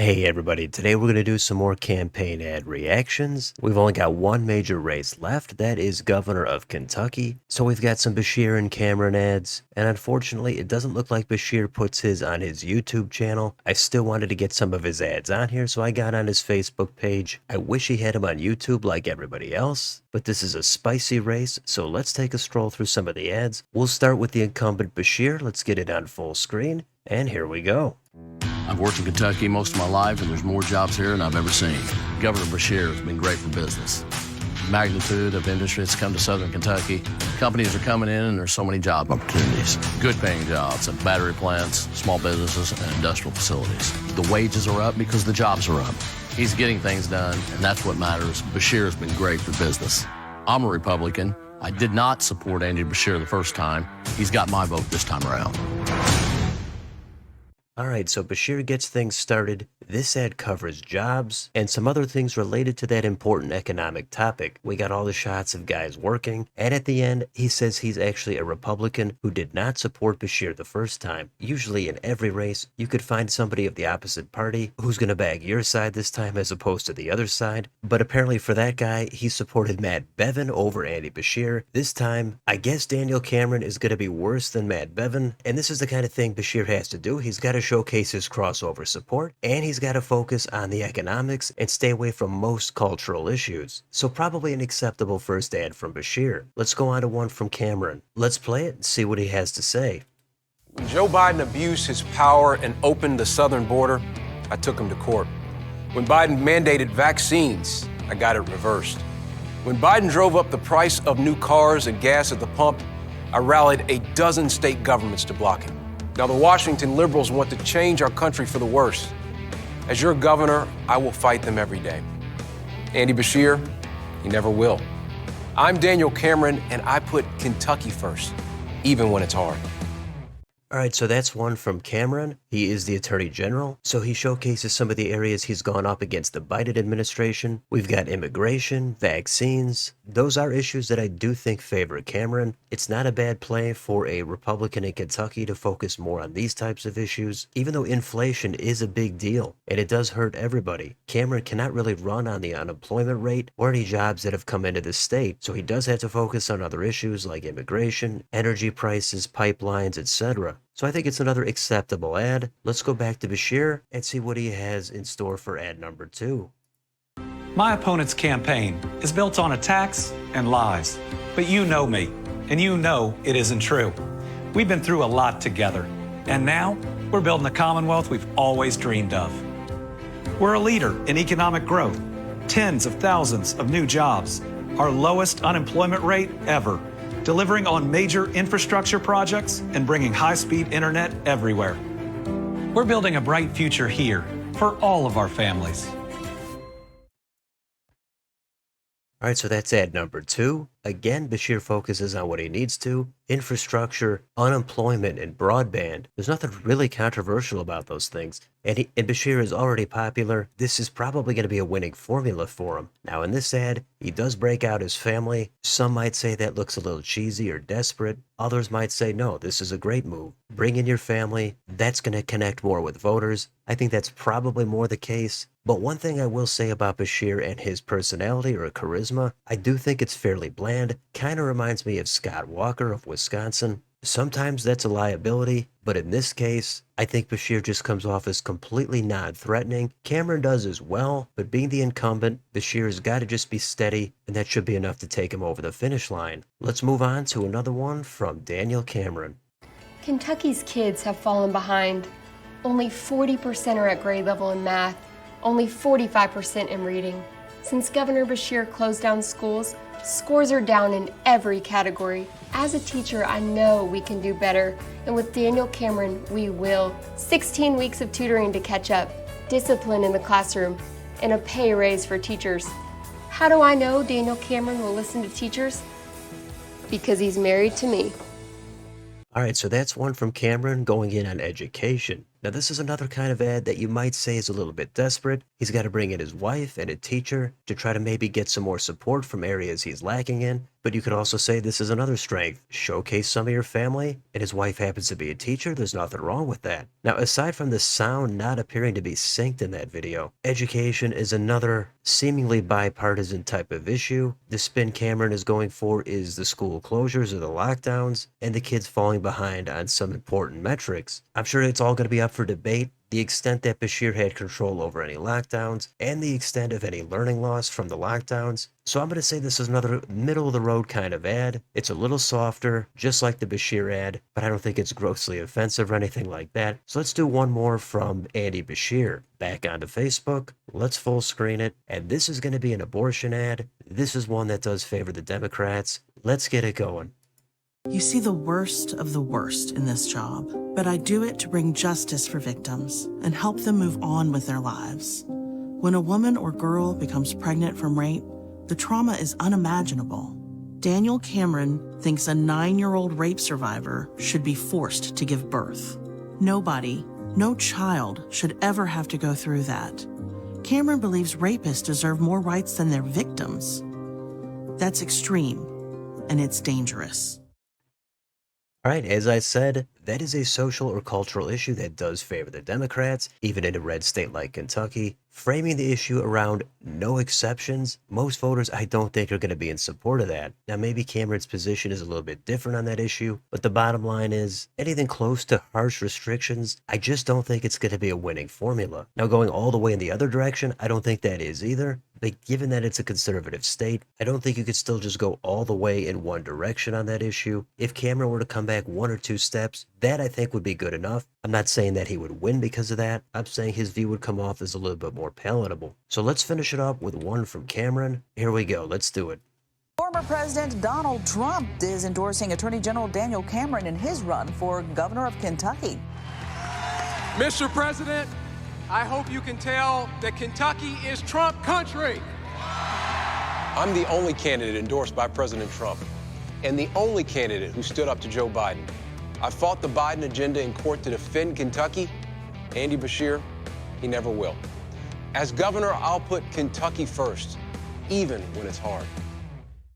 Hey everybody, today we're going to do some more campaign ad reactions. We've only got one major race left, that is governor of Kentucky. So we've got some Beshear and Cameron ads, and unfortunately it doesn't look like Beshear puts his on his YouTube channel. I still wanted to get some of his ads on here, so I got on his Facebook page. I wish he had him on YouTube like everybody else, but this is a spicy race, so let's take a stroll through some of the ads. We'll start with the incumbent Beshear. Let's get it on full screen, and here we go. I've worked in Kentucky most of my life, and there's more jobs here than I've ever seen. Governor Beshear has been great for business. The magnitude of industry that's come to southern Kentucky, companies are coming in, and there's so many job opportunities. Good paying jobs at battery plants, small businesses, and industrial facilities. The wages are up because the jobs are up. He's getting things done, and that's what matters. Beshear has been great for business. I'm a Republican. I did not support Andy Beshear the first time. He's got my vote this time around. Alright, so Beshear gets things started. This ad covers jobs and some other things related to that important economic topic. We got all the shots of guys working, and at the end, he says he's actually a Republican who did not support Beshear the first time. Usually in every race, you could find somebody of the opposite party who's going to bag your side this time as opposed to the other side. But apparently for that guy, he supported Matt Bevin over Andy Beshear. This time, I guess Daniel Cameron is going to be worse than Matt Bevin, and this is the kind of thing Beshear has to do. He's got to showcase his crossover support, and he's got to focus on the economics and stay away from most cultural issues. So probably an acceptable first ad from Beshear. Let's go on to one from Cameron. Let's play it and see what he has to say. When Joe Biden abused his power and opened the southern border, I took him to court. When Biden mandated vaccines, I got it reversed. When Biden drove up the price of new cars and gas at the pump, I rallied a dozen state governments to block him. Now, the Washington liberals want to change our country for the worse. As your governor, I will fight them every day. Andy Beshear, he never will. I'm Daniel Cameron, and I put Kentucky first, even when it's hard. Alright, so that's one from Cameron. He is the Attorney General, so he showcases some of the areas he's gone up against the Biden administration. We've got immigration, vaccines. Those are issues that I do think favor Cameron. It's not a bad play for a Republican in Kentucky to focus more on these types of issues, even though inflation is a big deal, and it does hurt everybody. Cameron cannot really run on the unemployment rate or any jobs that have come into the state, so he does have to focus on other issues like immigration, energy prices, pipelines, etc. So I think it's another acceptable ad. Let's go back to Beshear and see what he has in store for ad number 2. My opponent's campaign is built on attacks and lies. But you know me, and you know it isn't true. We've been through a lot together, and now we're building the Commonwealth we've always dreamed of. We're a leader in economic growth, tens of thousands of new jobs, our lowest unemployment rate ever, delivering on major infrastructure projects and bringing high-speed internet everywhere. We're building a bright future here for all of our families. Alright, so that's ad number 2. Again, Beshear focuses on what he needs to. Infrastructure, unemployment, and broadband. There's nothing really controversial about those things. And Beshear is already popular. This is probably going to be a winning formula for him. Now in this ad, he does break out his family. Some might say that looks a little cheesy or desperate. Others might say, no, this is a great move. Bring in your family. That's going to connect more with voters. I think that's probably more the case. But one thing I will say about Beshear and his personality or charisma, I do think it's fairly bland. Kind of reminds me of Scott Walker of Wisconsin. Sometimes that's a liability, but in this case, I think Beshear just comes off as completely non-threatening. Cameron does as well, but being the incumbent, Beshear has got to just be steady, and that should be enough to take him over the finish line. Let's move on to another one from Daniel Cameron. Kentucky's kids have fallen behind. Only 40% are at grade level in math, only 45% in reading. Since Governor Beshear closed down schools, scores are down in every category. As a teacher, I know we can do better, and with Daniel Cameron, we will. 16 weeks of tutoring to catch up, discipline in the classroom, and a pay raise for teachers. How do I know Daniel Cameron will listen to teachers? Because he's married to me. Alright, so that's one from Cameron going in on education. Now, this is another kind of ad that you might say is a little bit desperate. He's got to bring in his wife and a teacher to try to maybe get some more support from areas he's lacking in. But you could also say this is another strength. Showcase some of your family, and his wife happens to be a teacher. There's nothing wrong with that. Now, aside from the sound not appearing to be synced in that video, education is another seemingly bipartisan type of issue. The spin Cameron is going for is the school closures or the lockdowns, and the kids falling behind on some important metrics. I'm sure it's all going to be up for debate. The extent that Beshear had control over any lockdowns, and the extent of any learning loss from the lockdowns. So I'm going to say this is another middle-of-the-road kind of ad. It's a little softer, just like the Beshear ad, but I don't think it's grossly offensive or anything like that. So let's do one more from Andy Beshear. Back onto Facebook, let's full screen it, and this is going to be an abortion ad. This is one that does favor the Democrats. Let's get it going. You see the worst of the worst in this job, but I do it to bring justice for victims and help them move on with their lives. When a woman or girl becomes pregnant from rape, the trauma is unimaginable. Daniel Cameron thinks a 9-year-old rape survivor should be forced to give birth. Nobody, no child, should ever have to go through that. Cameron believes rapists deserve more rights than their victims. That's extreme, and it's dangerous. All right, as I said, that is a social or cultural issue that does favor the Democrats, even in a red state like Kentucky. Framing the issue around no exceptions, most voters I don't think are going to be in support of that. Now, maybe Cameron's position is a little bit different on that issue, but the bottom line is anything close to harsh restrictions, I just don't think it's going to be a winning formula. Now, going all the way in the other direction, I don't think that is either. But given that it's a conservative state, I don't think you could still just go all the way in one direction on that issue. If Cameron were to come back 1 or 2 steps, that I think would be good enough. I'm not saying that he would win because of that. I'm saying his view would come off as a little bit more palatable. So let's finish it up with one from Cameron. Here we go. Let's do it. Former President Donald Trump is endorsing Attorney General Daniel Cameron in his run for governor of Kentucky. Mr. President, I hope you can tell that Kentucky is Trump country. I'm the only candidate endorsed by President Trump and the only candidate who stood up to Joe Biden. I fought the Biden agenda in court to defend Kentucky. Andy Beshear, he never will. As governor, I'll put Kentucky first, even when it's hard.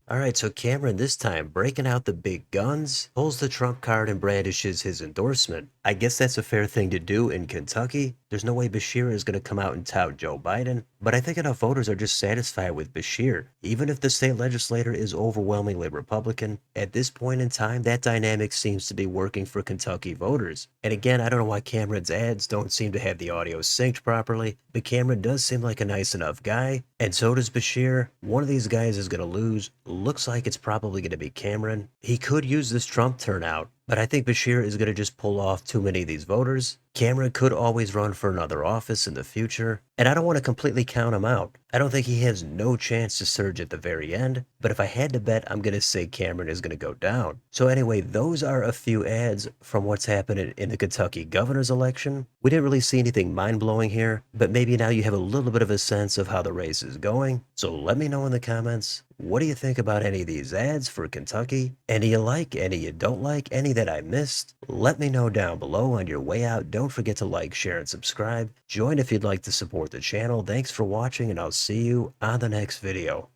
All right, so Cameron this time breaking out the big guns, pulls the Trump card and brandishes his endorsement. I guess that's a fair thing to do in Kentucky. There's no way Beshear is going to come out and tout Joe Biden, but I think enough voters are just satisfied with Beshear. Even if the state legislature is overwhelmingly Republican, at this point in time, that dynamic seems to be working for Kentucky voters. And again, I don't know why Cameron's ads don't seem to have the audio synced properly, but Cameron does seem like a nice enough guy, and so does Beshear. One of these guys is going to lose. Looks like it's probably going to be Cameron. He could use this Trump turnout, but I think Beshear is going to just pull off too many of these voters. Cameron could always run for another office in the future, and I don't want to completely count him out. I don't think he has no chance to surge at the very end, but if I had to bet, I'm going to say Cameron is going to go down. So anyway, those are a few ads from what's happening in the Kentucky governor's election. We didn't really see anything mind-blowing here, but maybe now you have a little bit of a sense of how the race is going. So let me know in the comments, what do you think about any of these ads for Kentucky? Any you like, any you don't like, any that I missed? Let me know down below. On your way out, don't forget to like, share, and subscribe. Join if you'd like to support the channel. Thanks for watching, and I'll see you on the next video.